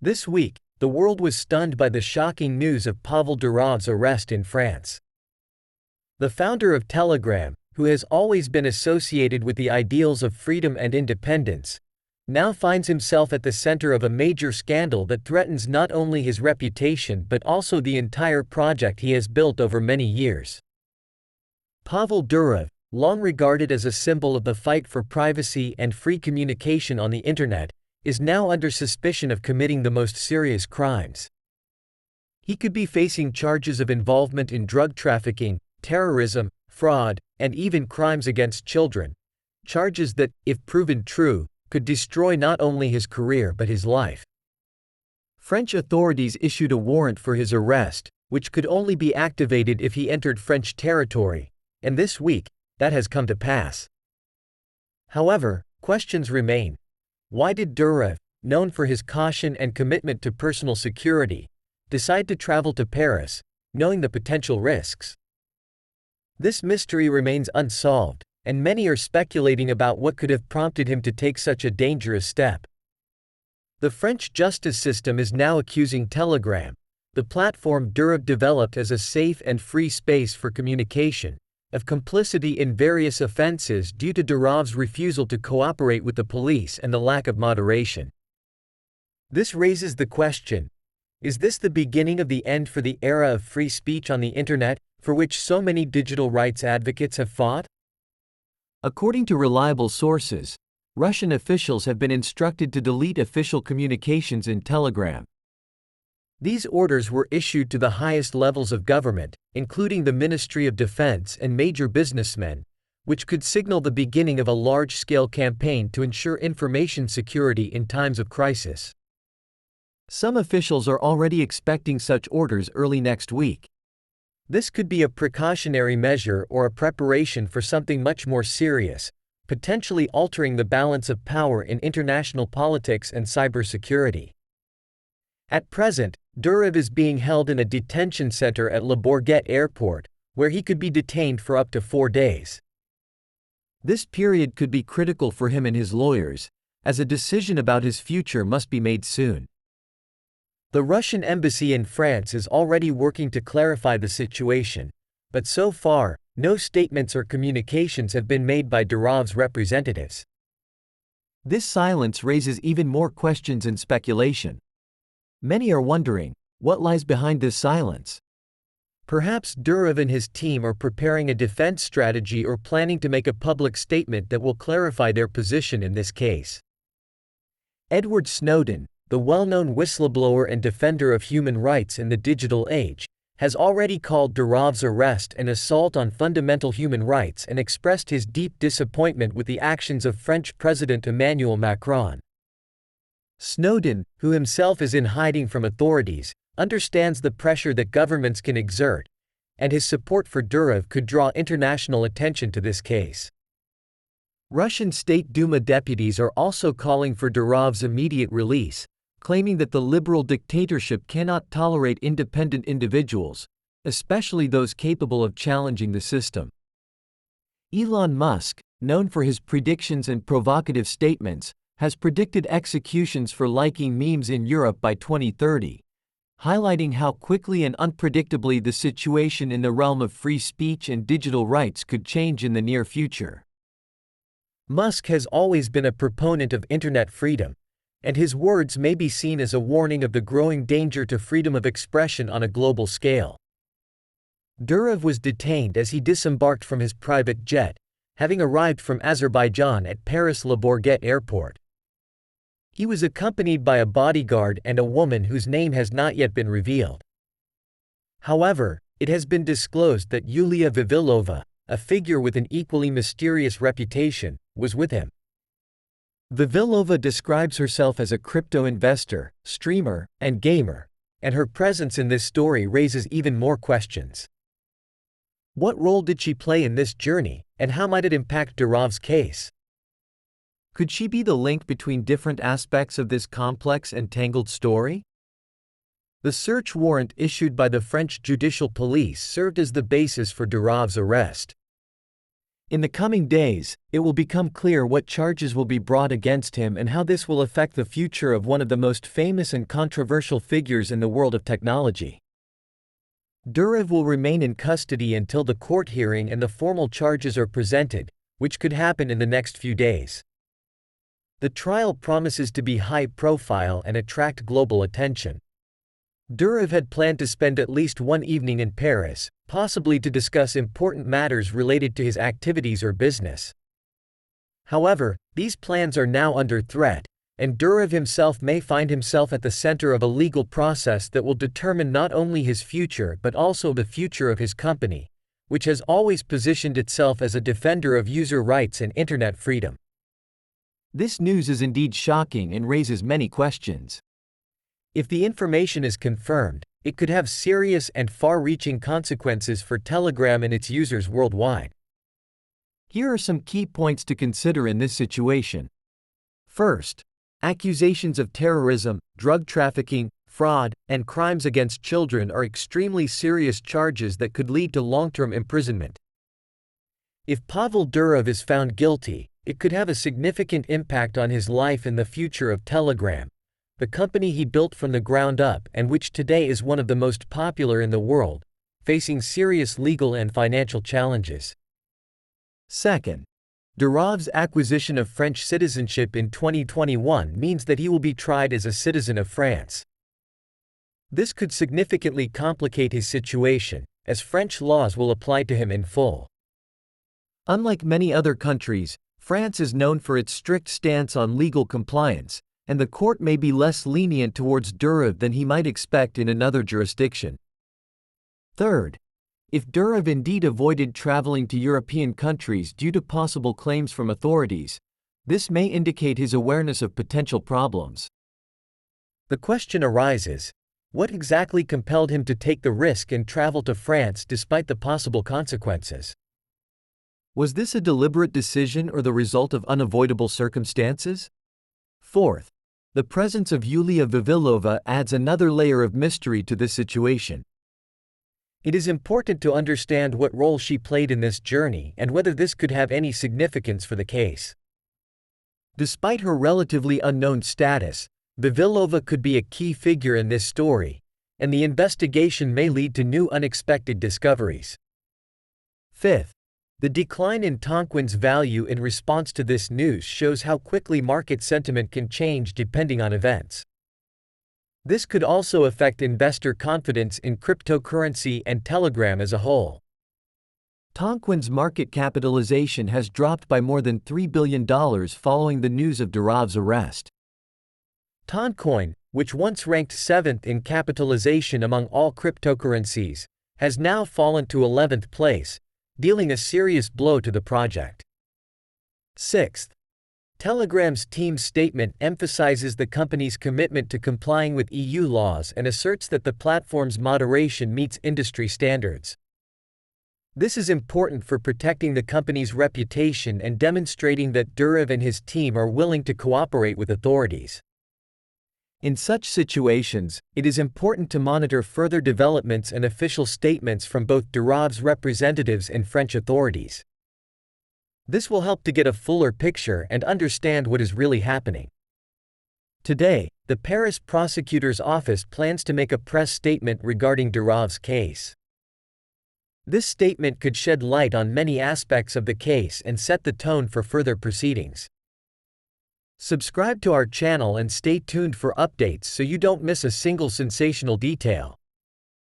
This week, the world was stunned by the shocking news of Pavel Durov's arrest in France. The founder of Telegram, who has always been associated with the ideals of freedom and independence, now finds himself at the center of a major scandal that threatens not only his reputation but also the entire project he has built over many years. Pavel Durov, long regarded as a symbol of the fight for privacy and free communication on the internet, is now under suspicion of committing the most serious crimes. He could be facing charges of involvement in drug trafficking, terrorism, fraud, and even crimes against children, charges that, if proven true, could destroy not only his career but his life. French authorities issued a warrant for his arrest, which could only be activated if he entered French territory, and this week, that has come to pass. However, questions remain. Why did Durov, known for his caution and commitment to personal security, decide to travel to Paris, knowing the potential risks? This mystery remains unsolved, and many are speculating about what could have prompted him to take such a dangerous step. The French justice system is now accusing Telegram, the platform Durov developed as a safe and free space for communication, of complicity in various offenses due to Durov's refusal to cooperate with the police and the lack of moderation. This raises the question: is this the beginning of the end for the era of free speech on the internet, for which so many digital rights advocates have fought? According to reliable sources, Russian officials have been instructed to delete official communications in Telegram. These orders were issued to the highest levels of government, including the Ministry of Defense and major businessmen, which could signal the beginning of a large-scale campaign to ensure information security in times of crisis. Some officials are already expecting such orders early next week. This could be a precautionary measure or a preparation for something much more serious, potentially altering the balance of power in international politics and cybersecurity. At present, Durov is being held in a detention center at Le Bourget Airport, where he could be detained for up to 4 days. This period could be critical for him and his lawyers, as a decision about his future must be made soon. The Russian embassy in France is already working to clarify the situation, but so far, no statements or communications have been made by Durov's representatives. This silence raises even more questions and speculation. Many are wondering, what lies behind this silence? Perhaps Durov and his team are preparing a defense strategy or planning to make a public statement that will clarify their position in this case. Edward Snowden, the well-known whistleblower and defender of human rights in the digital age, has already called Durov's arrest an assault on fundamental human rights and expressed his deep disappointment with the actions of French President Emmanuel Macron. Snowden, who himself is in hiding from authorities, understands the pressure that governments can exert, and his support for Durov could draw international attention to this case. Russian State Duma deputies are also calling for Durov's immediate release, claiming that the liberal dictatorship cannot tolerate independent individuals, especially those capable of challenging the system. Elon Musk, known for his predictions and provocative statements, has predicted executions for liking memes in Europe by 2030, highlighting how quickly and unpredictably the situation in the realm of free speech and digital rights could change in the near future. Musk has always been a proponent of internet freedom, and his words may be seen as a warning of the growing danger to freedom of expression on a global scale. Durov was detained as he disembarked from his private jet, having arrived from Azerbaijan at Paris Le Bourget Airport. He was accompanied by a bodyguard and a woman whose name has not yet been revealed. However, it has been disclosed that Yulia Vavilova, a figure with an equally mysterious reputation, was with him. Vavilova describes herself as a crypto investor, streamer, and gamer, and her presence in this story raises even more questions. What role did she play in this journey, and how might it impact Durov's case? Could she be the link between different aspects of this complex and tangled story? The search warrant issued by the French judicial police served as the basis for Durov's arrest. In the coming days, it will become clear what charges will be brought against him and how this will affect the future of one of the most famous and controversial figures in the world of technology. Durov will remain in custody until the court hearing and the formal charges are presented, which could happen in the next few days. The trial promises to be high profile and attract global attention. Durov had planned to spend at least one evening in Paris, possibly to discuss important matters related to his activities or business. However, these plans are now under threat, and Durov himself may find himself at the center of a legal process that will determine not only his future but also the future of his company, which has always positioned itself as a defender of user rights and internet freedom. This news is indeed shocking and raises many questions. If the information is confirmed, it could have serious and far-reaching consequences for Telegram and its users worldwide. Here are some key points to consider in this situation. First, accusations of terrorism, drug trafficking, fraud, and crimes against children are extremely serious charges that could lead to long-term imprisonment. If Pavel Durov is found guilty, it could have a significant impact on his life and the future of Telegram, the company he built from the ground up and which today is one of the most popular in the world, facing serious legal and financial challenges. Second, Durov's acquisition of French citizenship in 2021 means that he will be tried as a citizen of France. This could significantly complicate his situation, as French laws will apply to him in full. Unlike many other countries, France is known for its strict stance on legal compliance, and the court may be less lenient towards Durov than he might expect in another jurisdiction. Third, if Durov indeed avoided traveling to European countries due to possible claims from authorities, this may indicate his awareness of potential problems. The question arises, what exactly compelled him to take the risk and travel to France despite the possible consequences? Was this a deliberate decision or the result of unavoidable circumstances? Fourth, the presence of Yulia Vavilova adds another layer of mystery to this situation. It is important to understand what role she played in this journey and whether this could have any significance for the case. Despite her relatively unknown status, Vavilova could be a key figure in this story, and the investigation may lead to new unexpected discoveries. Fifth, the decline in Tonquin's value in response to this news shows how quickly market sentiment can change depending on events. This could also affect investor confidence in cryptocurrency and Telegram as a whole. Tonquin's market capitalization has dropped by more than $3 billion following the news of Durov's arrest. Tonquin, which once ranked 7th in capitalization among all cryptocurrencies, has now fallen to 11th place, dealing a serious blow to the project. Sixth, Telegram's team's statement emphasizes the company's commitment to complying with EU laws and asserts that the platform's moderation meets industry standards. This is important for protecting the company's reputation and demonstrating that Durov and his team are willing to cooperate with authorities. In such situations, it is important to monitor further developments and official statements from both Durov's representatives and French authorities. This will help to get a fuller picture and understand what is really happening. Today, the Paris prosecutor's office plans to make a press statement regarding Durov's case. This statement could shed light on many aspects of the case and set the tone for further proceedings. Subscribe to our channel and stay tuned for updates so you don't miss a single sensational detail.